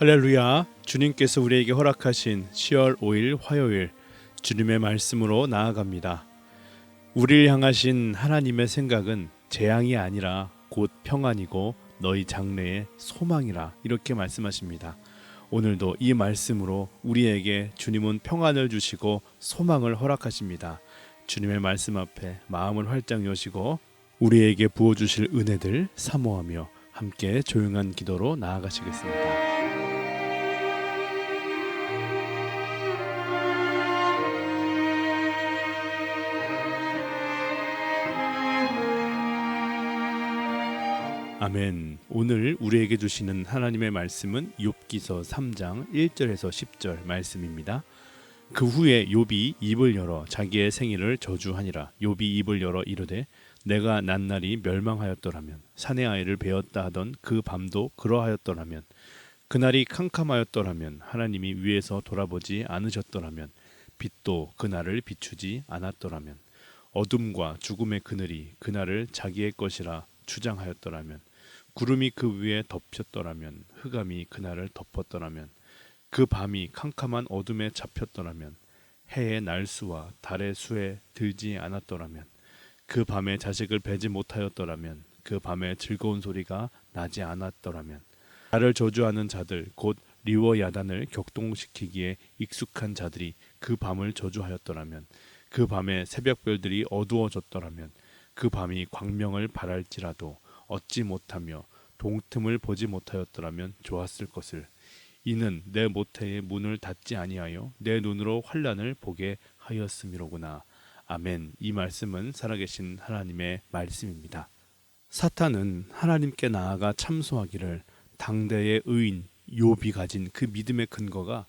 할렐루야. 주님께서 우리에게 허락하신 10월 5일 화요일 주님의 말씀으로 나아갑니다. 우리를 향하신 하나님의 생각은 재앙이 아니라 곧 평안이고 너희 장래의 소망이라 이렇게 말씀하십니다. 오늘도 이 말씀으로 우리에게 주님은 평안을 주시고 소망을 허락하십니다. 주님의 말씀 앞에 마음을 활짝 여시고 우리에게 부어주실 은혜들 사모하며 함께 조용한 기도로 나아가시겠습니다. 아멘. 오늘 우리에게 주시는 하나님의 말씀은 욥기서 3장 1절에서 10절 말씀입니다. 그 후에 욥이 입을 열어 자기의 생일을 저주하니라. 욥이 입을 열어 이르되 내가 낱날이 멸망하였더라면 사내 아이를 베었다 하던 그 밤도 그러하였더라면 그날이 캄캄하였더라면 하나님이 위에서 돌아보지 않으셨더라면 빛도 그날을 비추지 않았더라면 어둠과 죽음의 그늘이 그날을 자기의 것이라 주장하였더라면 구름이 그 위에 덮였더라면 흑암이 그날을 덮었더라면 그 밤이 캄캄한 어둠에 잡혔더라면 해의 날수와 달의 수에 들지 않았더라면 그 밤에 자식을 배지 못하였더라면 그 밤에 즐거운 소리가 나지 않았더라면 나를 저주하는 자들 곧 리워야단을 격동시키기에 익숙한 자들이 그 밤을 저주하였더라면 그 밤에 새벽별들이 어두워졌더라면 그 밤이 광명을 발할지라도 얻지 못하며 동틈을 보지 못하였더라면 좋았을 것을. 이는 내 모태의 문을 닫지 아니하여 내 눈으로 환난을 보게 하였음이로구나. 아멘. 이 말씀은 살아계신 하나님의 말씀입니다. 사탄은 하나님께 나아가 참소하기를 당대의 의인 욥이 가진 그 믿음의 근거가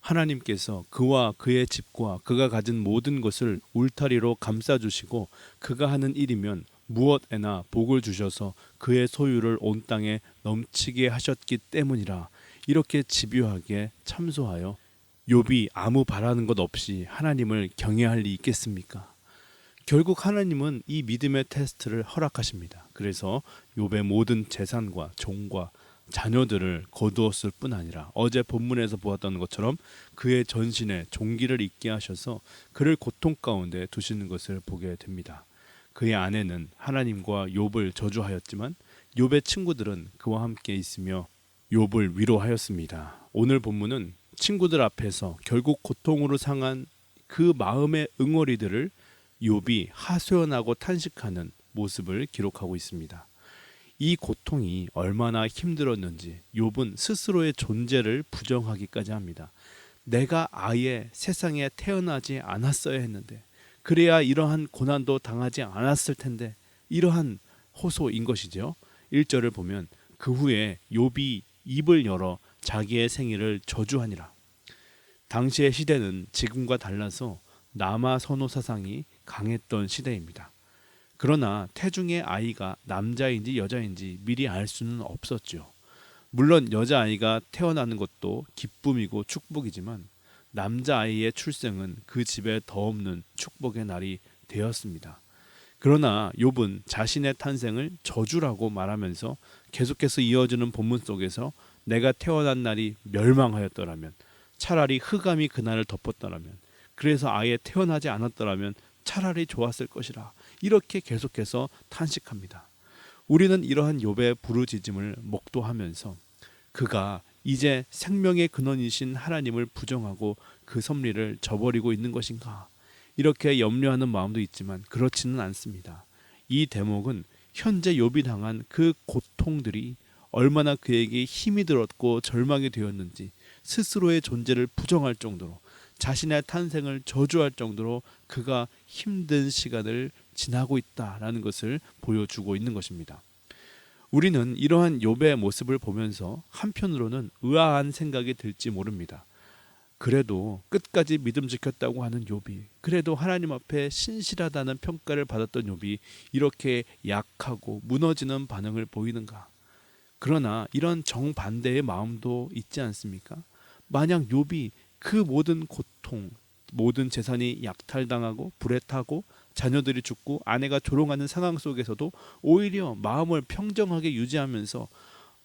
하나님께서 그와 그의 집과 그가 가진 모든 것을 울타리로 감싸주시고 그가 하는 일이면 무엇에나 복을 주셔서 그의 소유를 온 땅에 넘치게 하셨기 때문이라 이렇게 집요하게 참소하여 욥이 아무 바라는 것 없이 하나님을 경외할 리 있겠습니까? 결국 하나님은 이 믿음의 테스트를 허락하십니다. 그래서 욥의 모든 재산과 종과 자녀들을 거두었을 뿐 아니라 어제 본문에서 보았던 것처럼 그의 전신에 종기를 있게 하셔서 그를 고통 가운데 두시는 것을 보게 됩니다. 그의 아내는 하나님과 욥을 저주하였지만 욥의 친구들은 그와 함께 있으며 욥을 위로하였습니다. 오늘 본문은 친구들 앞에서 결국 고통으로 상한 그 마음의 응어리들을 욥이 하소연하고 탄식하는 모습을 기록하고 있습니다. 이 고통이 얼마나 힘들었는지 욥은 스스로의 존재를 부정하기까지 합니다. 내가 아예 세상에 태어나지 않았어야 했는데 그래야 이러한 고난도 당하지 않았을 텐데 이러한 호소인 것이죠. 1절을 보면 그 후에 욥이 입을 열어 자기의 생일을 저주하니라. 당시의 시대는 지금과 달라서 남아 선호 사상이 강했던 시대입니다. 그러나 태중의 아이가 남자인지 여자인지 미리 알 수는 없었죠. 물론 여자아이가 태어나는 것도 기쁨이고 축복이지만 남자아이의 출생은 그 집에 더없는 축복의 날이 되었습니다. 그러나 욥은 자신의 탄생을 저주라고 말하면서 계속해서 이어지는 본문 속에서 내가 태어난 날이 멸망하였더라면 차라리 흑암이 그날을 덮었더라면 그래서 아예 태어나지 않았더라면 차라리 좋았을 것이라 이렇게 계속해서 탄식합니다. 우리는 이러한 욥의 부르짖음을 목도하면서 그가 이제 생명의 근원이신 하나님을 부정하고 그 섭리를 저버리고 있는 것인가 이렇게 염려하는 마음도 있지만 그렇지는 않습니다. 이 대목은 현재 욥이 당한 그 고통들이 얼마나 그에게 힘이 들었고 절망이 되었는지 스스로의 존재를 부정할 정도로 자신의 탄생을 저주할 정도로 그가 힘든 시간을 지나고 있다라는 것을 보여주고 있는 것입니다. 우리는 이러한 욥의 모습을 보면서 한편으로는 의아한 생각이 들지 모릅니다. 그래도 끝까지 믿음 지켰다고 하는 욥이, 그래도 하나님 앞에 신실하다는 평가를 받았던 욥이 이렇게 약하고 무너지는 반응을 보이는가? 그러나 이런 정반대의 마음도 있지 않습니까? 만약 욥이 그 모든 고통, 모든 재산이 약탈당하고 불에 타고 자녀들이 죽고 아내가 조롱하는 상황 속에서도 오히려 마음을 평정하게 유지하면서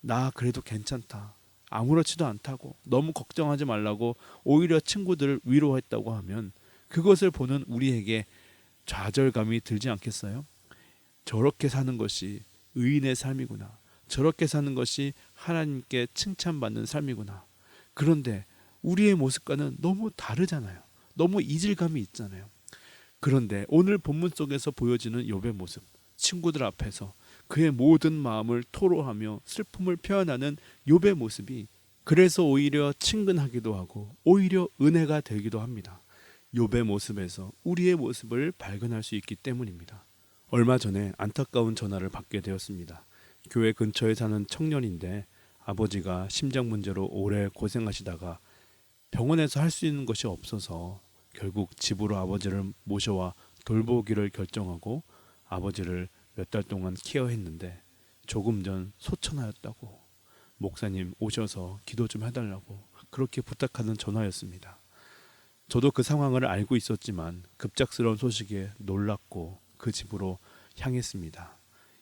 나 그래도 괜찮다, 아무렇지도 않다고 너무 걱정하지 말라고 오히려 친구들을 위로했다고 하면 그것을 보는 우리에게 좌절감이 들지 않겠어요? 저렇게 사는 것이 의인의 삶이구나. 저렇게 사는 것이 하나님께 칭찬받는 삶이구나. 그런데 우리의 모습과는 너무 다르잖아요. 너무 이질감이 있잖아요. 그런데 오늘 본문 속에서 보여지는 욥의 모습, 친구들 앞에서 그의 모든 마음을 토로하며 슬픔을 표현하는 욥의 모습이 그래서 오히려 친근하기도 하고 오히려 은혜가 되기도 합니다. 욥의 모습에서 우리의 모습을 발견할 수 있기 때문입니다. 얼마 전에 안타까운 전화를 받게 되었습니다. 교회 근처에 사는 청년인데 아버지가 심장 문제로 오래 고생하시다가 병원에서 할 수 있는 것이 없어서 결국 집으로 아버지를 모셔와 돌보기를 결정하고 아버지를 몇 달 동안 케어했는데 조금 전 소천하였다고 목사님 오셔서 기도 좀 해달라고 그렇게 부탁하는 전화였습니다. 저도 그 상황을 알고 있었지만 급작스러운 소식에 놀랐고 그 집으로 향했습니다.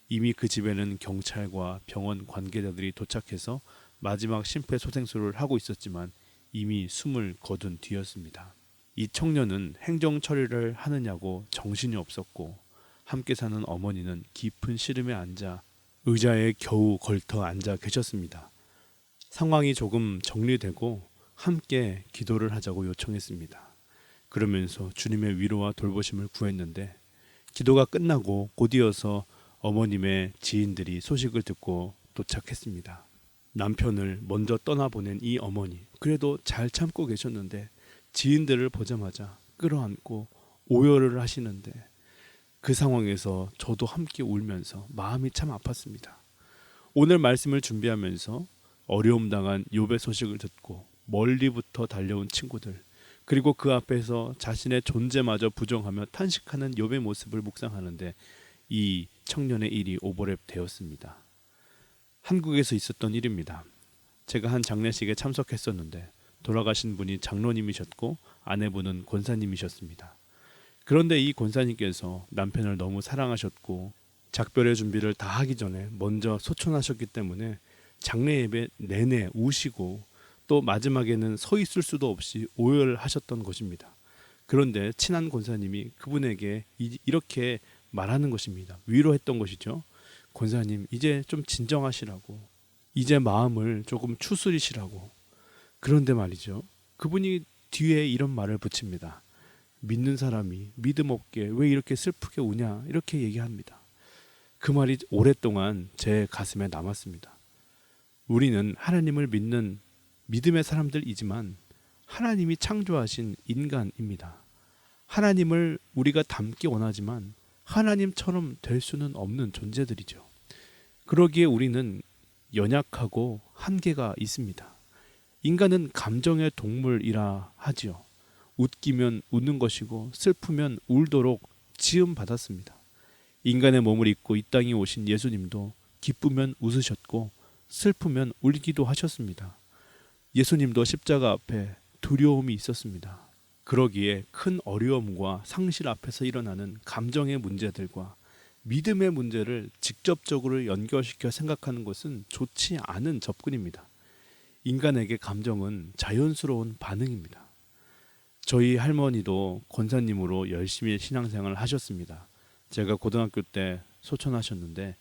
이미 그 집에는 경찰과 병원 관계자들이 도착해서 마지막 심폐소생술을 하고 있었지만 이미 숨을 거둔 뒤였습니다. 이 청년은 행정 처리를 하느냐고 정신이 없었고 함께 사는 어머니는 깊은 시름에 앉아 의자에 겨우 걸터 앉아 계셨습니다. 상황이 조금 정리되고 함께 기도를 하자고 요청했습니다. 그러면서 주님의 위로와 돌보심을 구했는데 기도가 끝나고 곧이어서 어머님의 지인들이 소식을 듣고 도착했습니다. 남편을 먼저 떠나보낸 이 어머니, 그래도 잘 참고 계셨는데 지인들을 보자마자 끌어안고 오열을 하시는데 그 상황에서 저도 함께 울면서 마음이 참 아팠습니다. 오늘 말씀을 준비하면서 어려움 당한 욥의 소식을 듣고 멀리부터 달려온 친구들, 그리고 그 앞에서 자신의 존재마저 부정하며 탄식하는 욥의 모습을 묵상하는데 이 청년의 일이 오버랩 되었습니다. 한국에서 있었던 일입니다. 제가 한 장례식에 참석했었는데 돌아가신 분이 장로님이셨고 아내분은 권사님이셨습니다. 그런데 이 권사님께서 남편을 너무 사랑하셨고 작별의 준비를 다 하기 전에 먼저 소천하셨기 때문에 장례 예배 내내 우시고 또 마지막에는 서 있을 수도 없이 오열하셨던 것입니다. 그런데 친한 권사님이 그분에게 이렇게 말하는 것입니다. 위로했던 것이죠. 권사님, 이제 좀 진정하시라고, 이제 마음을 조금 추스리시라고. 그런데 말이죠, 그분이 뒤에 이런 말을 붙입니다. 믿는 사람이 믿음 없게 왜 이렇게 슬프게 우냐, 이렇게 얘기합니다. 그 말이 오랫동안 제 가슴에 남았습니다. 우리는 하나님을 믿는 믿음의 사람들이지만 하나님이 창조하신 인간입니다. 하나님을 우리가 닮기 원하지만 하나님처럼 될 수는 없는 존재들이죠. 그러기에 우리는 연약하고 한계가 있습니다. 인간은 감정의 동물이라 하지요. 웃기면 웃는 것이고 슬프면 울도록 지음 받았습니다. 인간의 몸을 입고 이 땅에 오신 예수님도 기쁘면 웃으셨고 슬프면 울기도 하셨습니다. 예수님도 십자가 앞에 두려움이 있었습니다. 그러기에 큰 어려움과 상실 앞에서 일어나는 감정의 문제들과 믿음의 문제를 직접적으로 연결시켜 생각하는 것은 좋지 않은 접근입니다. 인간에게 감정은 자연스러운 반응입니다. 저희 할머니도 권사님으로 열심히 신앙생활을 하셨습니다. 제가 고등학교 때 소천하셨는데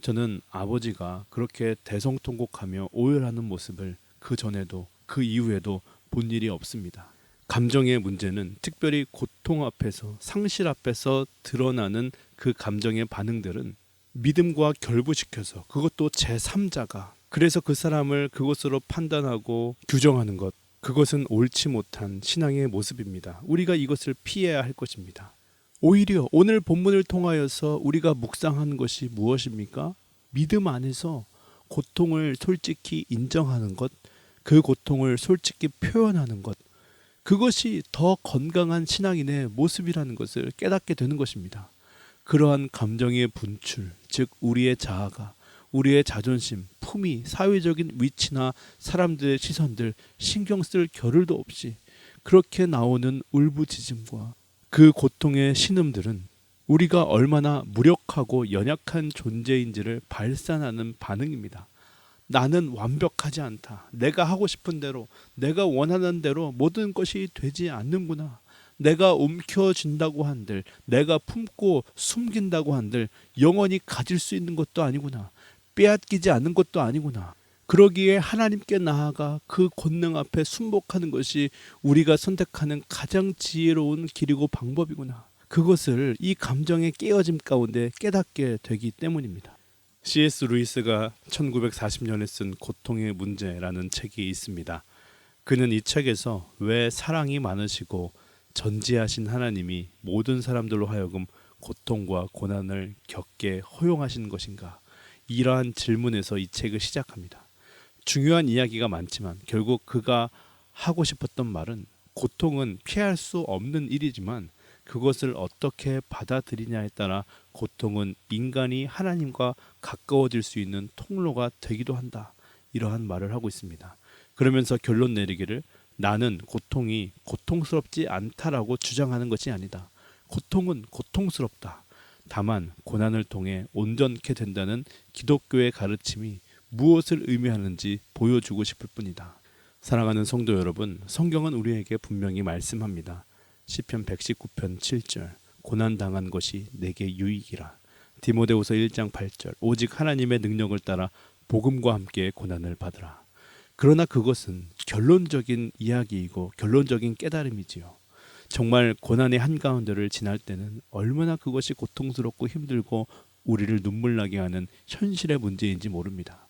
저는 아버지가 그렇게 대성통곡하며 오열하는 모습을 그 전에도 그 이후에도 본 일이 없습니다. 감정의 문제는 특별히 고통 앞에서 상실 앞에서 드러나는 그 감정의 반응들은 믿음과 결부시켜서 그것도 제3자가 그래서 그 사람을 그것으로 판단하고 규정하는 것, 그것은 옳지 못한 신앙의 모습입니다. 우리가 이것을 피해야 할 것입니다. 오히려 오늘 본문을 통하여서 우리가 묵상하는 것이 무엇입니까? 믿음 안에서 고통을 솔직히 인정하는 것, 그 고통을 솔직히 표현하는 것, 그것이 더 건강한 신앙인의 모습이라는 것을 깨닫게 되는 것입니다. 그러한 감정의 분출, 즉 우리의 자아가, 우리의 자존심, 품위, 사회적인 위치나 사람들의 시선들 신경 쓸 겨를도 없이 그렇게 나오는 울부짖음과 그 고통의 신음들은 우리가 얼마나 무력하고 연약한 존재인지를 발산하는 반응입니다. 나는 완벽하지 않다. 내가 하고 싶은 대로, 내가 원하는 대로 모든 것이 되지 않는구나. 내가 움켜쥔다고 한들, 내가 품고 숨긴다고 한들 영원히 가질 수 있는 것도 아니구나. 빼앗기지 않는 것도 아니구나. 그러기에 하나님께 나아가 그 권능 앞에 순복하는 것이 우리가 선택하는 가장 지혜로운 길이고 방법이구나. 그것을 이 감정의 깨어짐 가운데 깨닫게 되기 때문입니다. C.S. 루이스가 1940년에 쓴 고통의 문제라는 책이 있습니다. 그는 이 책에서 왜 사랑이 많으시고 전지하신 하나님이 모든 사람들로 하여금 고통과 고난을 겪게 허용하신 것인가? 이러한 질문에서 이 책을 시작합니다. 중요한 이야기가 많지만 결국 그가 하고 싶었던 말은 고통은 피할 수 없는 일이지만 그것을 어떻게 받아들이냐에 따라 고통은 인간이 하나님과 가까워질 수 있는 통로가 되기도 한다. 이러한 말을 하고 있습니다. 그러면서 결론 내리기를 나는 고통이 고통스럽지 않다라고 주장하는 것이 아니다. 고통은 고통스럽다. 다만 고난을 통해 온전케 된다는 기독교의 가르침이 무엇을 의미하는지 보여주고 싶을 뿐이다. 사랑하는 성도 여러분, 성경은 우리에게 분명히 말씀합니다. 시편 119편 7절 고난당한 것이 내게 유익이라. 디모데후서 1장 8절 오직 하나님의 능력을 따라 복음과 함께 고난을 받으라. 그러나 그것은 결론적인 이야기이고 결론적인 깨달음이지요. 정말 고난의 한가운데를 지날 때는 얼마나 그것이 고통스럽고 힘들고 우리를 눈물나게 하는 현실의 문제인지 모릅니다.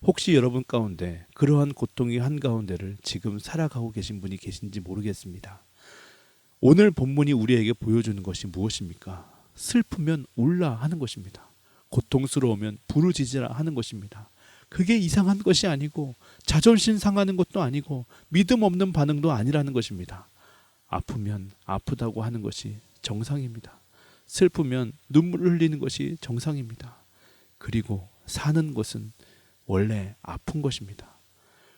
혹시 여러분 가운데 그러한 고통의 한가운데를 지금 살아가고 계신 분이 계신지 모르겠습니다. 오늘 본문이 우리에게 보여주는 것이 무엇입니까? 슬프면 울라 하는 것입니다. 고통스러우면 부르짖으라 하는 것입니다. 그게 이상한 것이 아니고 자존심 상하는 것도 아니고 믿음 없는 반응도 아니라는 것입니다. 아프면 아프다고 하는 것이 정상입니다. 슬프면 눈물을 흘리는 것이 정상입니다. 그리고 사는 것은 원래 아픈 것입니다.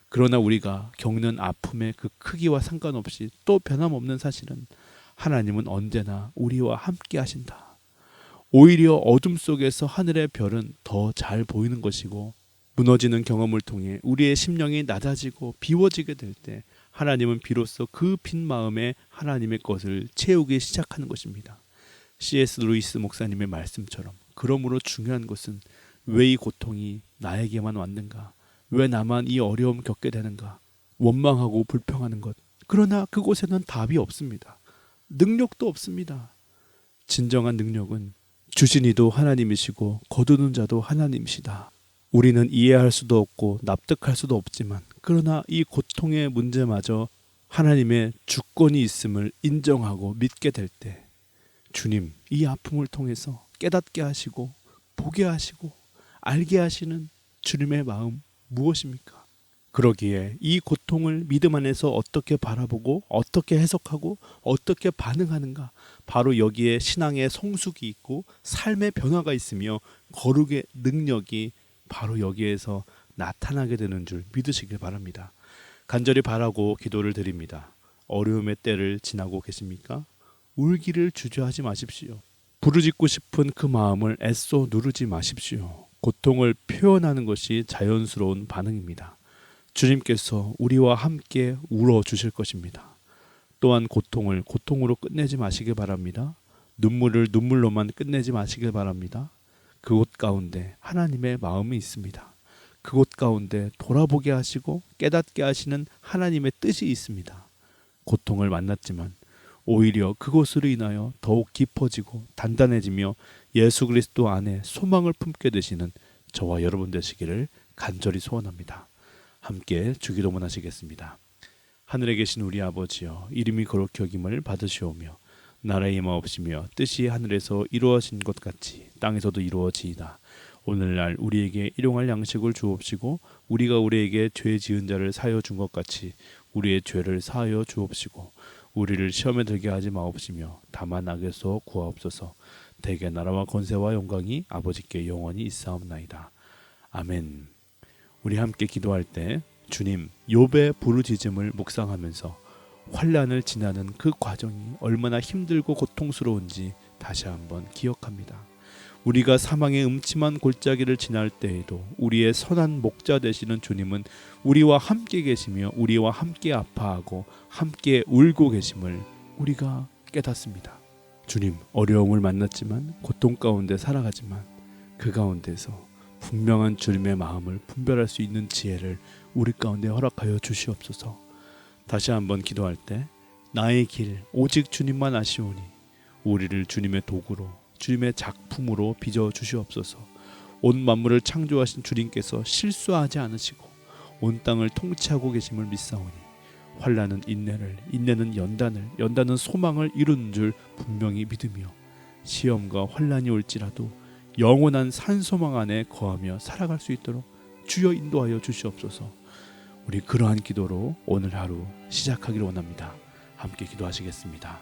그러나 우리가 겪는 아픔의 그 크기와 상관없이 또 변함없는 사실은 하나님은 언제나 우리와 함께 하신다. 오히려 어둠 속에서 하늘의 별은 더 잘 보이는 것이고 무너지는 경험을 통해 우리의 심령이 낮아지고 비워지게 될 때 하나님은 비로소 그 빈 마음에 하나님의 것을 채우기 시작하는 것입니다. C.S. 루이스 목사님의 말씀처럼 그러므로 중요한 것은 왜 이 고통이 나에게만 왔는가? 왜 나만 이 어려움 겪게 되는가? 원망하고 불평하는 것. 그러나 그곳에는 답이 없습니다. 능력도 없습니다. 진정한 능력은 주신 이도 하나님이시고 거두는 자도 하나님이시다. 우리는 이해할 수도 없고 납득할 수도 없지만 그러나 이 고통의 문제마저 하나님의 주권이 있음을 인정하고 믿게 될 때 주님 이 아픔을 통해서 깨닫게 하시고 보게 하시고 알게 하시는 주님의 마음 무엇입니까? 그러기에 이 고통을 믿음 안에서 어떻게 바라보고 어떻게 해석하고 어떻게 반응하는가, 바로 여기에 신앙의 성숙이 있고 삶의 변화가 있으며 거룩의 능력이 바로 여기에서 나타나게 되는 줄 믿으시길 바랍니다. 간절히 바라고 기도를 드립니다. 어려움의 때를 지나고 계십니까? 울기를 주저하지 마십시오. 부르짖고 싶은 그 마음을 애써 누르지 마십시오. 고통을 표현하는 것이 자연스러운 반응입니다. 주님께서 우리와 함께 울어주실 것입니다. 또한 고통을 고통으로 끝내지 마시길 바랍니다. 눈물을 눈물로만 끝내지 마시길 바랍니다. 그곳 가운데 하나님의 마음이 있습니다. 그곳 가운데 돌아보게 하시고 깨닫게 하시는 하나님의 뜻이 있습니다. 고통을 만났지만 오히려 그것으로 인하여 더욱 깊어지고 단단해지며 예수 그리스도 안에 소망을 품게 되시는 저와 여러분 되시기를 간절히 소원합니다. 함께 주기도문 하시겠습니다. 하늘에 계신 우리 아버지여, 이름이 거룩히 여김을 받으시오며 나라의 임하옵시며 뜻이 하늘에서 이루어진 것 같이 땅에서도 이루어지이다. 오늘날 우리에게 일용할 양식을 주옵시고 우리가 우리에게 죄 지은 자를 사하여 준 것 같이 우리의 죄를 사하여 주옵시고 우리를 시험에 들게 하지 마옵시며 다만 악에서 구하옵소서. 대개 나라와 권세와 영광이 아버지께 영원히 있사옵나이다. 아멘. 우리 함께 기도할 때 주님 욥의 부르짖음을 묵상하면서 환난을 지나는 그 과정이 얼마나 힘들고 고통스러운지 다시 한번 기억합니다. 우리가 사망의 음침한 골짜기를 지날 때에도 우리의 선한 목자 되시는 주님은 우리와 함께 계시며 우리와 함께 아파하고 함께 울고 계심을 우리가 깨닫습니다. 주님, 어려움을 만났지만 고통 가운데 살아가지만 그 가운데서 분명한 주님의 마음을 분별할 수 있는 지혜를 우리 가운데 허락하여 주시옵소서. 다시 한번 기도할 때 나의 길 오직 주님만 아시오니 우리를 주님의 도구로 주님의 작품으로 빚어 주시옵소서. 온 만물을 창조하신 주님께서 실수하지 않으시고 온 땅을 통치하고 계심을 믿사오니 환난은 인내를, 인내는 연단을, 연단은 소망을 이루는 줄 분명히 믿으며 시험과 환난이 올지라도 영원한 산소망 안에 거하며 살아갈 수 있도록 주여 인도하여 주시옵소서. 우리 그러한 기도로 오늘 하루 시작하기를 원합니다. 함께 기도하시겠습니다.